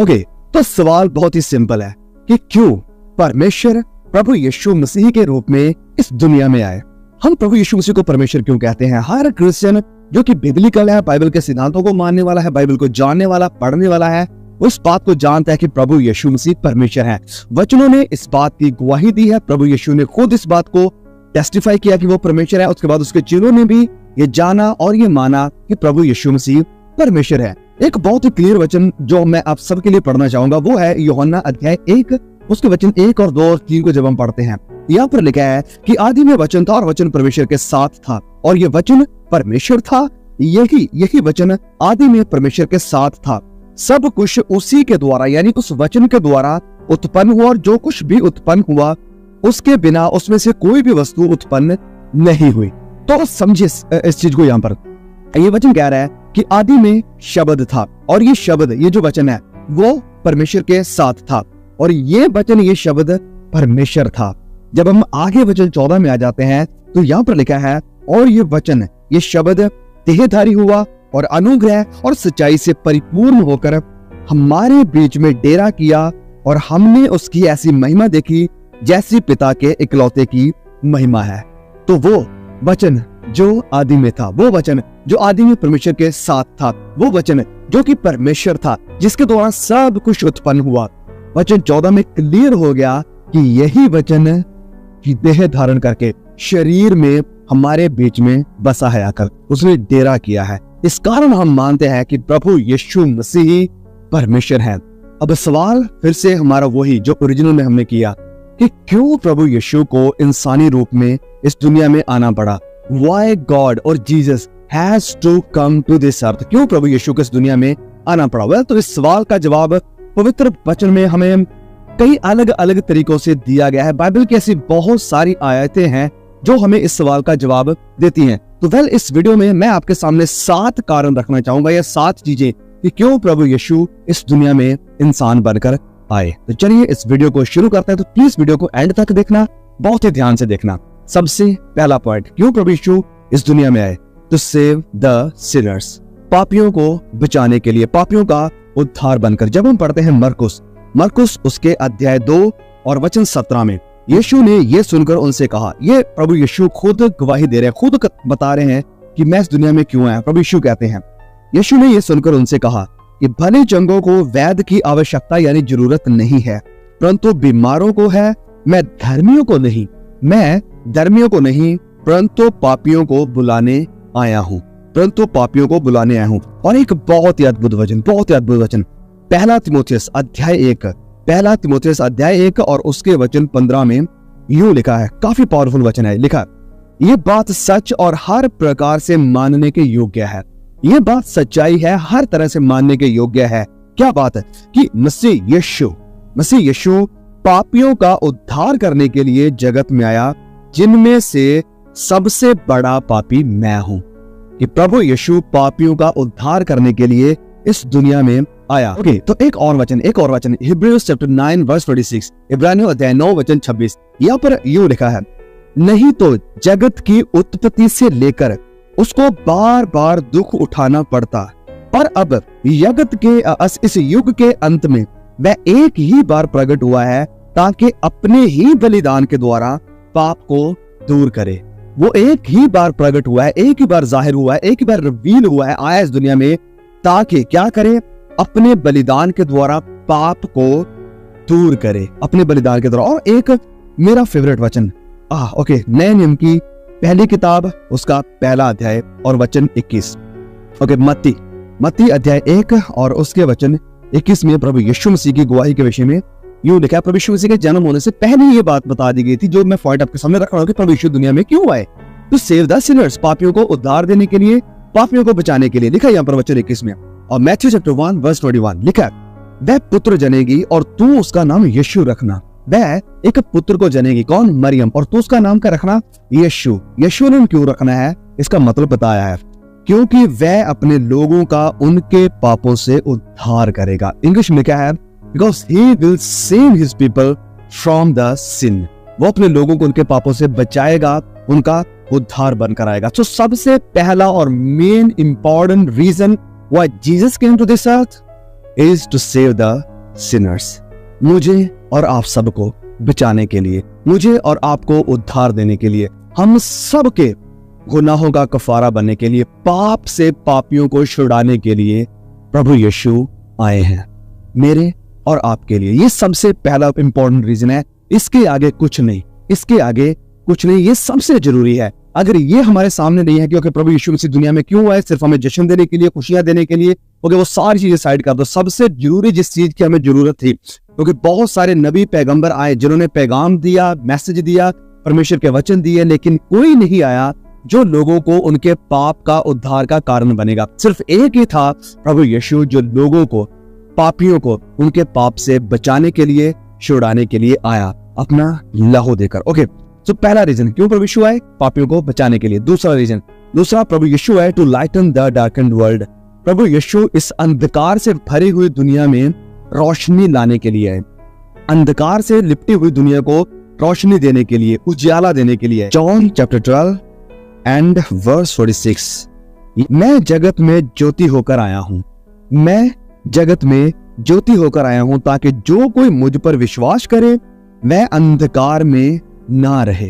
Okay, तो सवाल बहुत ही सिंपल है कि क्यों परमेश्वर प्रभु यीशु मसीह के रूप में इस दुनिया में आए। हम प्रभु यीशु मसीह को परमेश्वर क्यों कहते हैं? हर क्रिश्चियन जो कि बिब्लिकल है, बाइबल के सिद्धांतों को मानने वाला है, बाइबल को जानने वाला, पढ़ने वाला है, उस बात को जानता है कि प्रभु यीशु मसीह परमेश्वर है। वचनों ने इस बात की गवाही दी है, प्रभु यीशु ने खुद इस बात को टेस्टिफाई किया कि वो परमेश्वर है। उसके बाद उसके चेलों ने भी ये जाना और ये माना कि प्रभु यीशु मसीह परमेश्वर है। एक बहुत ही क्लियर वचन जो मैं आप सबके लिए पढ़ना चाहूंगा वो है यूहन्ना अध्याय 1, उसके वचन 1 और 2 और 3 को जब हम पढ़ते हैं, यहाँ पर लिखा है कि आदि में वचन था और वचन परमेश्वर के साथ था और ये वचन परमेश्वर था। यही वचन आदि में परमेश्वर के साथ था। सब कुछ उसी के द्वारा यानी उस वचन के द्वारा उत्पन्न हुआ और जो कुछ भी उत्पन्न हुआ उसके बिना उसमें से कोई भी वस्तु उत्पन्न नहीं हुई। तो समझिए इस चीज को। यहाँ पर ये वचन कह रहा है कि आदि में शब्द था और ये शब्द, ये जो वचन है वो परमेश्वर के साथ था और ये वचन, ये शब्द परमेश्वर था। जब हम आगे वचन 14 में आ जाते हैं तो यहाँ पर लिखा है और ये वचन, ये शब्द देहधारी हुआ और अनुग्रह और सच्चाई से परिपूर्ण होकर हमारे बीच में डेरा किया और हमने उसकी ऐसी महिमा देखी जैसी पिता के इकलौते की महिमा है। तो वो वचन जो आदि में था, वो वचन जो आदि में परमेश्वर के साथ था, वो वचन जो कि परमेश्वर था, जिसके द्वारा सब कुछ उत्पन्न हुआ। वचन 14 में क्लियर हो गया कि यही वचन की देह धारण करके शरीर में हमारे बीच में बसा है आकर, उसने डेरा किया है। इस कारण हम मानते हैं कि प्रभु यीशु मसीह परमेश्वर है। अब सवाल फिर से हमारा वही जो ओरिजिनल में हमने किया कि क्यों प्रभु यीशु को इंसानी रूप में इस दुनिया में आना पड़ा। Why God और Jesus has to come to this earth? क्यों प्रभु यीशु को इस दुनिया में आना पड़ा? वेल, तो इस सवाल का जवाब पवित्र वचन में हमें कई अलग अलग तरीकों से दिया गया है। बाइबल की ऐसी बहुत सारी आयतें हैं जो हमें इस सवाल का जवाब देती हैं। तो वेल, इस वीडियो में मैं आपके सामने 7 कारण रखना चाहूंगा, या 7 चीजें कि क्यों प्रभु यीशु इस दुनिया में इंसान बनकर आए। तो चलिए इस वीडियो को शुरू करते हैं। तो प्लीज वीडियो को एंड तक देखना, बहुत ही ध्यान से देखना। सबसे पहला पॉइंट, क्यों प्रभु यीशु इस दुनिया में आए? टू सेव द सिनर्स, पापियों को बचाने के लिए, पापियों का उद्धार बनकर। जब हम पढ़ते हैं मरकुस उसके अध्याय 2 और वचन 17 में, यीशु ने ये सुनकर उनसे कहा, ये प्रभु यीशु खुद गवाही दे रहे हैं, खुद बता रहे हैं कि मैं इस दुनिया में क्यों आया। प्रभु यीशु कहते हैं, यीशु ने ये सुनकर उनसे कहा कि भले चंगों को वैद्य की आवश्यकता यानी जरूरत नहीं है, परंतु बीमारों को है। मैं धर्मियों को नहीं परंतु पापियों को बुलाने आया हूँ, और एक बहुत ही अद्भुत वचन, पहला तिमोथियस अध्याय 1 और उसके वचन 15 में यूं लिखा है, काफी पावरफुल वचन है। लिखा, ये बात सच और हर प्रकार से मानने के योग्य है। ये बात सच्चाई है, हर तरह से मानने के योग्य है। क्या बात है? कि मसीह यीशु पापियों का उद्धार करने के लिए जगत में आया, जिनमें से सबसे बड़ा पापी मैं हूं। कि प्रभु यीशु पापियों का उद्धार करने के लिए इस दुनिया में आया। ओके, तो एक और वचन हिब्रूज चैप्टर 9 वर्स 26, इब्रानियों अध्याय 9 वचन 26, यहाँ पर यूं लिखा है, नहीं तो जगत की उत्पत्ति से लेकर उसको बार बार दुख उठाना पड़ता, पर अब इस युग के अंत में वह एक ही बार प्रकट हुआ है ताकि अपने ही बलिदान के द्वारा पाप को दूर करे। वो एक ही बार प्रकट हुआ है, एक ही बार जाहिर हुआ है, एक ही बार रिवील हुआ है, आया इस दुनिया में ताकि क्या करे? अपने बलिदान के द्वारा पाप को दूर करे, अपने बलिदान के द्वारा। और एक मेरा फेवरेट वचन, ओके, नए नियम की पहली किताब उसका पहला अध्याय और वचन 21, ओके, मत्ती अध्याय 1 और उसके वचन 21 में प्रभु यीशु मसीह की गवाही के विषय में यूं लिखा है, प्रभु यीशु मसीह के जन्म होने से पहले ये बात बता दी गई थी, जो मैं पॉइंट आपके सामने रख रहा हूँ कि प्रभु यीशु दुनिया में क्यों आए। टू सेव द सिनर्स, पापियों को उद्धार देने के लिए, पापियों को बचाने के लिए। लिखा है यहाँ पर वचन 21 में। और मैथ्यू चैप्टर 1 वर्स 21 लिखा है, वह पुत्र जनेगी और तू उसका नाम यीशु रखना। वह एक पुत्र को जनेगी, कौन? मरियम, और तू उसका नाम क्या रखना? यीशु। यीशु ने क्यों रखना है इसका मतलब बताया है, क्योंकि वह अपने लोगों का उनके पापों से उद्धार करेगा। इंग्लिश में क्या है? Because he will save his people from the sin. वो अपने लोगों को उनके पापों से बचाएगा, उनका उद्धार बनकर आएगा। तो सबसे पहला और main important reason why Jesus came to this earth is to save the Sinners, मुझे और आप सबको बचाने के लिए, मुझे और आपको उद्धार देने के लिए, हम सब के गुनाहों का कफारा बनने के लिए, पाप से पापियों को छुड़ाने के लिए प्रभु यीशु आए हैं, मेरे और आपके लिए। ये सबसे पहला इंपॉर्टेंट रीजन है। इसके आगे कुछ नहीं, इसके आगे कुछ नहीं, ये सबसे जरूरी है। अगर ये हमारे सामने नहीं है क्योंकि प्रभु यीशु मसीह दुनिया में क्यों आए, सिर्फ हमें जश्न देने के लिए, खुशियां देने के लिए, ओके, वो सारी चीजें साइड कर दो। सबसे जरूरी जिस चीज की हमें जरूरत थी, क्योंकि बहुत सारे नबी पैगंबर आए जिन्होंने पैगाम दिया, मैसेज दिया, परमेश्वर के वचन दिए, लेकिन कोई नहीं आया जो लोगों को उनके पाप का उद्धार का कारण बनेगा। सिर्फ एक ही था, प्रभु यीशु, जो लोगों को, पापियों को उनके पाप से बचाने के लिए, छुड़ाने के लिए आया, अपना लहू देकर। ओके, तो पहला रीजन क्यों प्रभु यीशु आए, पापियों को बचाने के लिए। दूसरा रीजन, दूसरा, प्रभु यीशु आए to lighten the darkened world. प्रभु यीशु इस अंधकार से भरी हुई दुनिया में रोशनी लाने के लिए आए, अंधकार से लिपटी हुई दुनिया को रोशनी देने के लिए, उजाला देने के लिए। जॉन चैप्टर 12 एंड वर्स 46, मैं जगत में ज्योति होकर आया हूं, मैं जगत में ज्योति होकर आया हूं, ताकि जो कोई मुझ पर विश्वास करे वह अंधकार में ना रहे।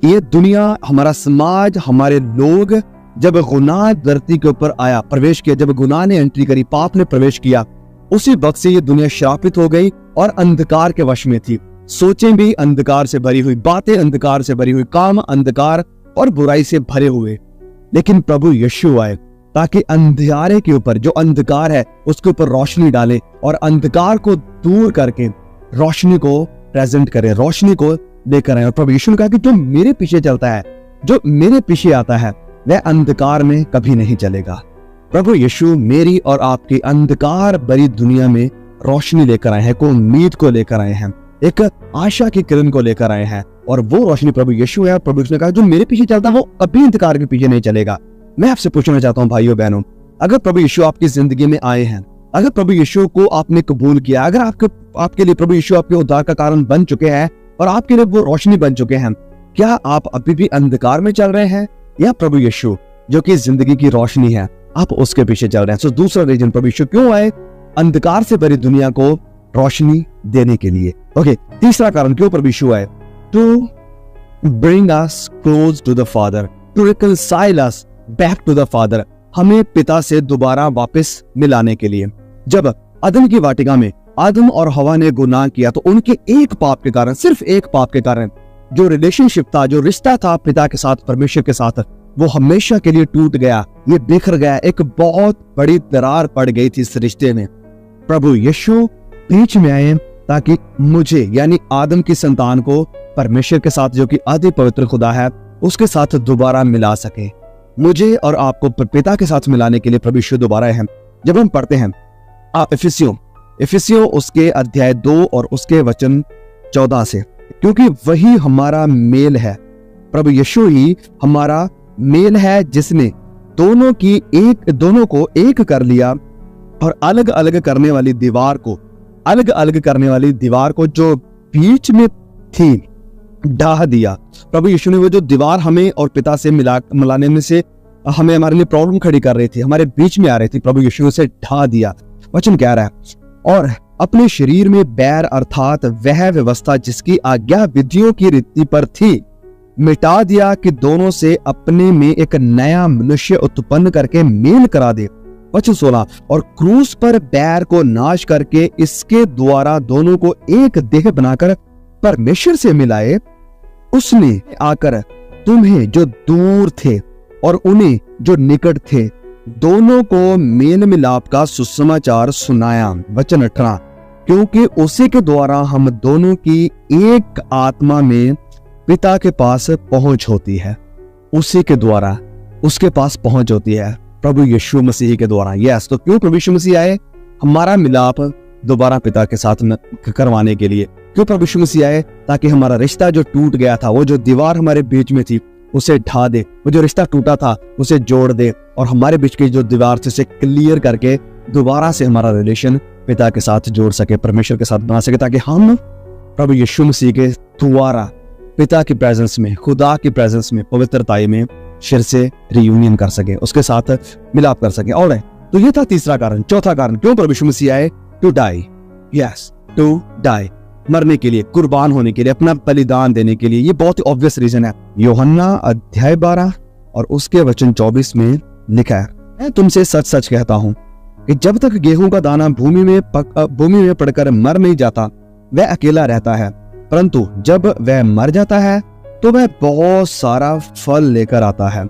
ये दुनिया, हमारा समाज, हमारे लोग, जब गुनाह धरती के ऊपर आया, प्रवेश किया, जब गुनाह ने एंट्री करी, पाप ने प्रवेश किया, उसी वक्त से ये दुनिया श्रापित हो गई और अंधकार के वश में थी। सोचें भी अंधकार से भरी हुई, बातें अंधकार से भरी हुई, काम अंधकार और बुराई से भरे हुए। लेकिन प्रभु यीशु आए ताकि अंधियारे के ऊपर, जो अंधकार है, उसके ऊपर रोशनी डाले और अंधकार को दूर करके रोशनी को प्रेजेंट करे, रोशनी को लेकर आए। और प्रभु यीशु ने कहा कि जो मेरे पीछे चलता है, जो मेरे पीछे आता है, वह अंधकार में कभी नहीं चलेगा। प्रभु यीशु मेरी और आपकी अंधकार भरी दुनिया में रोशनी लेकर आए हैं, को उम्मीद को लेकर आए हैं, एक आशा की किरण को लेकर आए हैं, और वो रोशनी प्रभु यीशु है। और प्रभु यीशु ने कहा जो मेरे पीछे चलता है वो कभी अंधकार के पीछे नहीं चलेगा। मैं आपसे पूछना चाहता हूँ भाइयों बहनों, अगर प्रभु यीशु आपकी जिंदगी में आए हैं, अगर प्रभु यीशु को आपने कबूल किया, अगर आपके लिए प्रभु यीशु आपके उद्धार का कारण बन चुके हैं और आपके लिए वो रोशनी बन चुके हैं, क्या आप अभी भी अंधकार में चल रहे हैं, या प्रभु यीशु जो कि जिंदगी की रोशनी है, आप उसके पीछे चल रहे हैं? सो दूसरा रीजन, प्रभु यीशु क्यों आए, अंधकार से भरी दुनिया को रोशनी देने के लिए। ओके, तीसरा कारण क्यों प्रभु यीशु आए, to bring us close to the father, to reconcile us back to the father, हमें पिता से दोबारा वापस मिलाने के लिए। जब अदन की वाटिका में आदम और हवा ने गुनाह किया, तो उनके एक पाप के कारण, सिर्फ एक पाप के कारण, जो रिलेशनशिप था, जो रिश्ता था पिता के साथ, परमेश्वर के साथ, वो हमेशा के लिए टूट गया, ये बिखर गया, एक बहुत बड़ी दरार पड़ गई थी इस रिश्ते में। प्रभु यीशु बीच में आए ताकि मुझे, यानी आदम की संतान को, परमेश्वर के साथ, जो कि अति पवित्र खुदा है, उसके साथ दोबारा मिला सके। मुझे और आपको पिता के साथ मिलाने के लिए प्रभु यीशु दोबारा है। जब हम पढ़ते हैं इफिसियों उसके अध्याय 2 और उसके वचन 14 से, क्योंकि वही हमारा मेल है, प्रभु यीशु ही हमारा मेल है, जिसने दोनों को एक कर लिया और अलग अलग करने वाली दीवार को जो बीच में थी ढा दिया। प्रभु यीशु ने वो जो दीवार हमें और पिता से मिलाने में से हमें, हमारे लिए प्रॉब्लम खड़ी कर रही थी, हमारे बीच में आ रही थी, प्रभु यीशु ने उसे ढा दिया। वचन कह रहा है, और अपने शरीर में बैर अर्थात वह व्यवस्था जिसकी आज्ञा विधियों की रीति पर थी, मिटा दिया कि दोनों से अपने में एक नया मनुष्य उत्पन्न करके मेल करा दे। वचन 16, और क्रूस पर बैर को नाश करके इसके द्वारा दोनों को एक देह बनाकर परमेश्वर से मिलाए। उसने आकर तुम्हें जो दूर थे और उन्हें जो निकट थे, दोनों को मेल मिलाप का सुसमाचार सुनाया। वचन 18, क्योंकि उसी के द्वारा हम दोनों की एक आत्मा में पिता के पास पहुंच होती है। उसी के द्वारा उसके पास पहुंच होती है, प्रभु यीशु मसीह के द्वारा। यस, तो क्यों प्रभु यीशु मसीह आए, हमारा मिलाप दोबारा पिता के साथ करवाने के लिए। क्यों प्रभु यीशु मसीह आए, ताकि हमारा रिश्ता जो टूट गया था, वो जो दीवार हमारे बीच में थी, उसे ढा दे, वो जो रिश्ता टूटा था उसे जोड़ दे, और हमारे बीच की जो दीवार थी उसे क्लियर करके दोबारा से हमारा रिलेशन पिता के साथ जोड़ सके, परमेश्वर के साथ बना सके, ताकि हम प्रभु यीशु मसीह के द्वारा पिता की प्रेजेंस में, खुदा की प्रेजेंस में, पवित्रताई में फिर से रियूनियन कर सके, उसके साथ मिलाप कर सके। और तो ये था तीसरा कारण। चौथा कारण क्यों प्रभु यीशु मसीह आए, to die, yes, to die, मरने के लिए, कुर्बान होने के लिए, अपना बलिदान देने के लिए। ये बहुत ही ऑब्वियस रीजन है। यूहन्ना अध्याय 12 और उसके वचन 24 में लिखा है, मैं तुमसे सच सच कहता हूं कि जब तक गेहूं का दाना भूमि में पड़कर मर नहीं जाता वह अकेला रहता है, परंतु जब वह मर जाता है तो वह बहुत सारा फल लेकर आता है।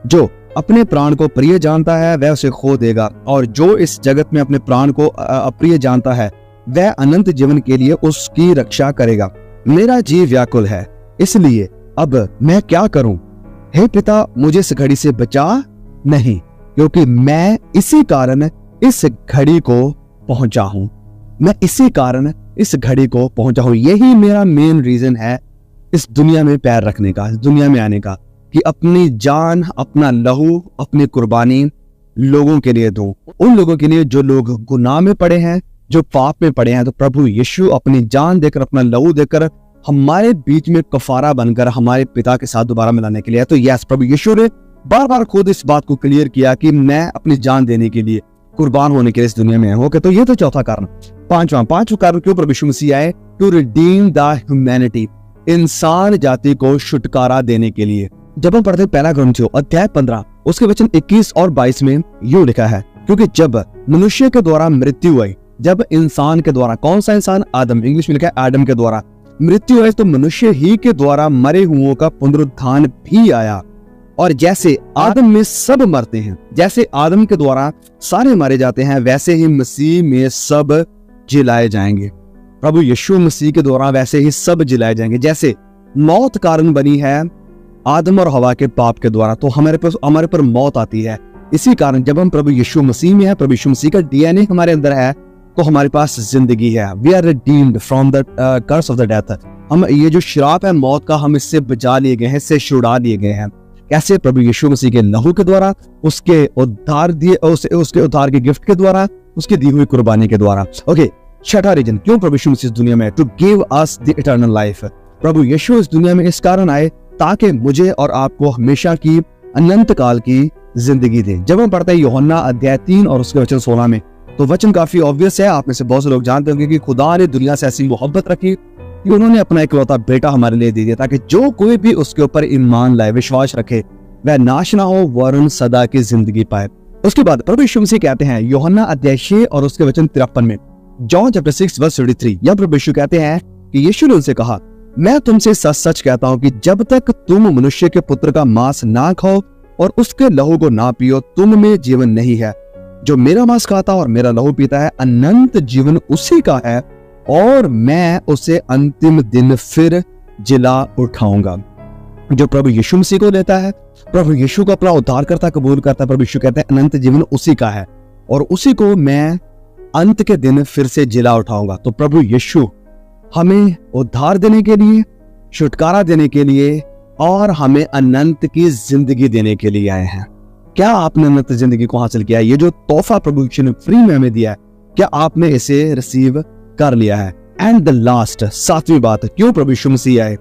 जो अपने प्राण को प्रिय जानता है वह उसे खो देगा, और जो इस जगत में अपने प्राण को अप्रिय जानता है वह अनंत जीवन के लिए उसकी रक्षा करेगा। मेरा जी व्याकुल है, इसलिए अब मैं क्या करूं? हे पिता, मुझे इस घड़ी से बचा नहीं, क्योंकि मैं इसी कारण इस घड़ी को पहुंचा हूं। मैं इसी कारण इस घड़ी को पहुंचा हूं। यही मेरा मेन रीजन है इस दुनिया में पैर रखने का, इस दुनिया में आने का, कि अपनी जान, अपना लहू, अपनी कुर्बानी लोगों के लिए दूं। उन लोगों के लिए जो लोग गुनाह में पड़े हैं, जो पाप में पड़े हैं। तो प्रभु यीशु अपनी जान देकर, अपना लहू देकर हमारे बीच में कफारा बनकर हमारे पिता के साथ दोबारा मिलाने के लिए है। तो यस, प्रभु यीशु ने बार बार खुद इस बात को क्लियर किया कि मैं अपनी जान देने के लिए, कुर्बान होने के लिए इस दुनिया में हूं। तो ये तो चौथा कारण। पांचवा कारण क्यों प्रभु यीशु मसीह आए? टू रिडीम द ह्यूमैनिटी, इंसान जाति को छुटकारा देने के लिए। जब हम पढ़ते पहला ग्रंथियों अध्याय 15 उसके वचन 21 और 22 में यूं लिखा है, क्योंकि जब मनुष्य के द्वारा मृत्यु आई, जब इंसान के द्वारा, कौन सा इंसान? आदम, इंग्लिश में लिखा है आदम के द्वारा मृत्यु आई, तो मनुष्य ही के द्वारा मरे हुओं का पुनरुत्थान भी आया। और जैसे आदम में सब मरते हैं, जैसे आदम के द्वारा सारे मारे जाते हैं, वैसे ही मसीह में सब जिलाए जाएंगे। प्रभु यीशु मसीह के द्वारा वैसे ही सब जिलाए जाएंगे। जैसे मौत कारण बनी है आदम और हवा के पाप के द्वारा, तो हमारे पर मौत आती है। इसी कारण जब हम प्रभु यीशु मसीह में है, प्रभु यीशु मसीह का डीएनए हमारे अंदर है, तो हमारे पास जिंदगी है। We are redeemed from the curse of the death. हम, ये जो श्राप है मौत का, हम इससे बचा लिए गए हैं, इससे छुड़ा लिए गए हैं। कैसे? प्रभु यीशु मसीह के लहू के द्वारा, उसके उद्धार के गिफ्ट के द्वारा, उसकी दी हुई कुर्बानी के द्वारा। ओके, छठा रीजन क्यों प्रभु यीशु मसीह इस दुनिया में? To give us the eternal life. प्रभु यीशु इस दुनिया में इस कारण आए ताकि मुझे और आपको हमेशा की, अनंत काल की जिंदगी दे। जब हम पढ़ते हैं यूहन्ना अध्याय 3 और उसके वचन 16 में, तो वचन काफी ऑब्वियस है। आप में से बहुत से लोग जानते होंगे कि खुदा ने दुनिया से ऐसी मोहब्बत रखी कि उन्होंने अपना इकलौता बेटा हमारे लिए दे दिया, ताकि जो कोई भी उसके ऊपर ईमान लाए, विश्वास रखे, वह नाश ना हो, वरन सदा की जिंदगी पाए। उसके बाद प्रभु यीशु मसीह कहते हैं यूहन्ना अध्याय 6 और उसके वचन 53 में, जॉन चैप्टर 6 वर्स 33, यह प्रभु यीशु कहते हैं कि यीशु ने उनसे कहा, मैं तुमसे सच सच कहता हूं कि जब तक तुम मनुष्य के पुत्र का मांस ना खाओ और उसके लहू को ना पियो, तुम में जीवन नहीं है। जो मेरा मांस खाता और मेरा लहू पीता है, अनंत जीवन उसी का है, और मैं उसे अंतिम दिन फिर जिला उठाऊंगा। जो प्रभु यीशु मसीह को लेता है, प्रभु यीशु को अपना उद्धारकर्ता कबूल करता है, प्रभु यीशु कहते हैं अनंत जीवन उसी का है, और उसी को मैं अंत के दिन फिर से जिला उठाऊंगा। तो प्रभु यीशु हमें उद्धार देने के लिए, छुटकारा देने के लिए, और हमें अनंत की जिंदगी देने के लिए आए हैं। क्या आपने अनंत जिंदगी को हासिल किया है? ये जो तोहफा प्रभु यीशु ने फ्री में हमें दिया है, क्या आपने इसे रिसीव कर लिया है? एंड द लास्ट, सातवीं बात, क्यों प्रभु यीशु मसीह आए?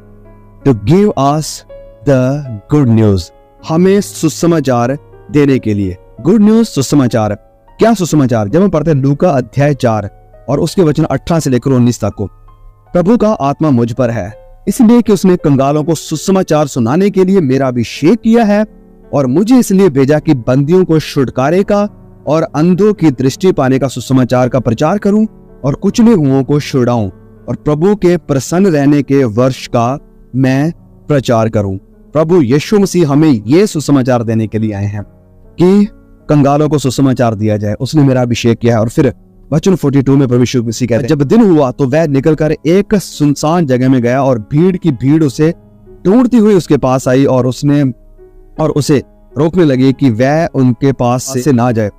To give us the good news, हमें सुसमाचार देने के लिए। गुड न्यूज, सुसमाचार। क्या सुसमाचार? जब हम पढ़ते हैं लूका अध्याय 4 और उसके वचन 18 से लेकर 19 तक को, प्रभु का आत्मा मुझ पर है, इसलिए कि उसने कंगालों को सुसमाचार सुनाने के लिए मेरा अभिषेक किया है, और मुझे इसलिए भेजा कि बंदियों को छुटकारे का और अंधों की दृष्टि पाने का सुसमाचार का प्रचार करूं, और कुचले हुओं को छुड़ाऊं, और प्रभु के प्रसन्न रहने के वर्ष का मैं प्रचार करूं। प्रभु यीशु मसीह हमें ये सुसमाचार देने के लिए आए हैं कि कंगालों को सुसमाचार दिया जाए। उसने मेरा अभिषेक किया है। और फिर वचन 42 में प्रभु यीशु मसीह कहते हैं, जब दिन हुआ तो वह निकलकर एक सुनसान जगह में गया, और भीड़ की भीड़ उसे ढूंढती हुई उसके पास आई, और उसे रोकने लगी कि वह उनके पास से ना जाए।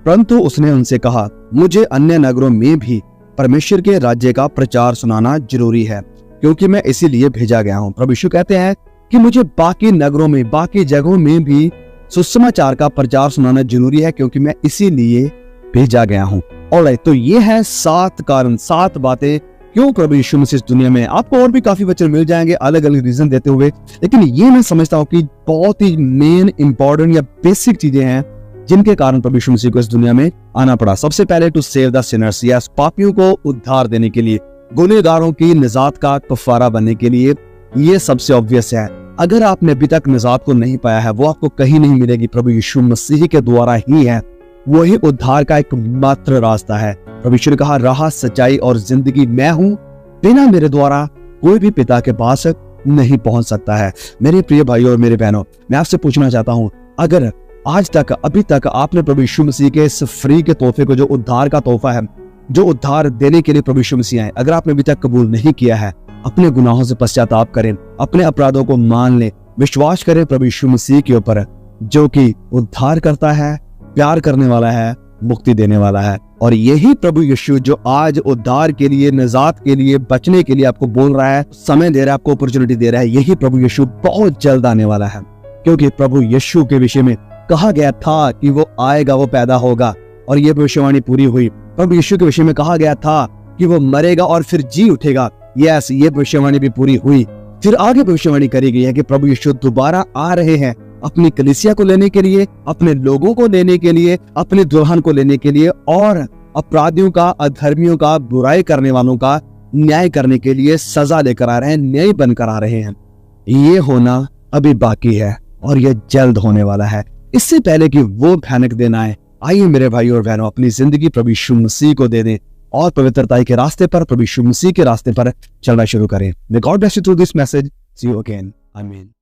परंतु उसने उनसे कहा, मुझे अन्य नगरों में भी परमेश्वर के राज्य का प्रचार सुनाना जरूरी है, क्योंकि मैं इसीलिए भेजा गया हूँ। प्रभु यीशु कहते हैं कि मुझे बाकी नगरों में, बाकी जगहों में भी सुसमाचार का प्रचार सुनाना जरूरी है, क्योंकि मैं इसीलिए भेजा गया हूँ। ऑलराइट, तो ये है 7 कारण, 7 बातें क्यों प्रभु यीशु मसीह इस दुनिया में। आपको और भी काफी वचन मिल जाएंगे अलग अलग रीजन देते हुए, लेकिन ये मैं समझता हूँ कि बहुत ही मेन, इंपॉर्टेंट या बेसिक चीजें हैं जिनके कारण प्रभु यीशु मसीह को इस दुनिया में आना पड़ा। सबसे पहले to save the sinners, yes, पापियों को उद्धार देने के लिए, गुनहगारों की निजात का कफारा बनने के लिए। ये सबसे ऑब्वियस है। अगर आपने अभी तक निजात को नहीं पाया है, वो आपको कहीं नहीं मिलेगी, प्रभु यीशु मसीह के द्वारा ही है। वही उद्धार का एक मात्र रास्ता है। प्रभु यीशु ने कहा, राह, सच्चाई और जिंदगी मैं हूं, बिना मेरे द्वारा कोई भी पिता के पास नहीं पहुंच सकता है। मेरे प्रिय भाइयों और मेरे बहनों, मैं आपसे पूछना चाहता हूं, अगर आज तक, अभी तक आपने प्रभु यीशु मसीह के इस फ्री के तोहफे को, जो उद्धार का तोहफा है, जो उद्धार देने के लिए प्रभु यीशु मसीह आए, अगर आपने अभी तक कबूल नहीं किया है, अपने गुनाहों से पश्चाताप करें, अपने अपराधों को मान लें, विश्वास करें प्रभु यीशु मसीह के ऊपर, जो कि उद्धार करता है, प्यार करने वाला है, मुक्ति देने वाला है। और यही प्रभु यीशु जो आज उद्धार के लिए, निजात के लिए, बचने के लिए आपको बोल रहा है, समय दे रहा है, आपको अपॉर्चुनिटी दे रहा है, यही प्रभु यीशु बहुत जल्द आने वाला है। क्योंकि प्रभु यीशु के विषय में कहा गया था कि वो आएगा, वो पैदा होगा, और ये भविष्यवाणी पूरी हुई। प्रभु यीशु के विषय में कहा गया था कि वो मरेगा और फिर जी उठेगा। यस, ये भविष्यवाणी भी पूरी हुई। फिर आगे भविष्यवाणी करी गई है कि प्रभु यीशु दोबारा आ रहे हैं अपनी कलीसिया को लेने के लिए, अपने लोगों को लेने के लिए, अपने दुल्हन को लेने के लिए, और अपराधियों का, अधर्मियों का, बुराई करने वालों का न्याय करने के लिए सजा लेकर आ रहे हैं, न्याय बनकर आ रहे हैं। ये होना अभी बाकी है और ये जल्द होने वाला है। इससे पहले कि वो भयानक दिन आए, आइए मेरे भाई और बहनों, अपनी जिंदगी प्रभु यीशु मसीह को दे दें और पवित्रता के रास्ते पर, प्रभु यीशु मसीह के रास्ते पर चलना शुरू करें। May God bless you through this message. See you again. Amen.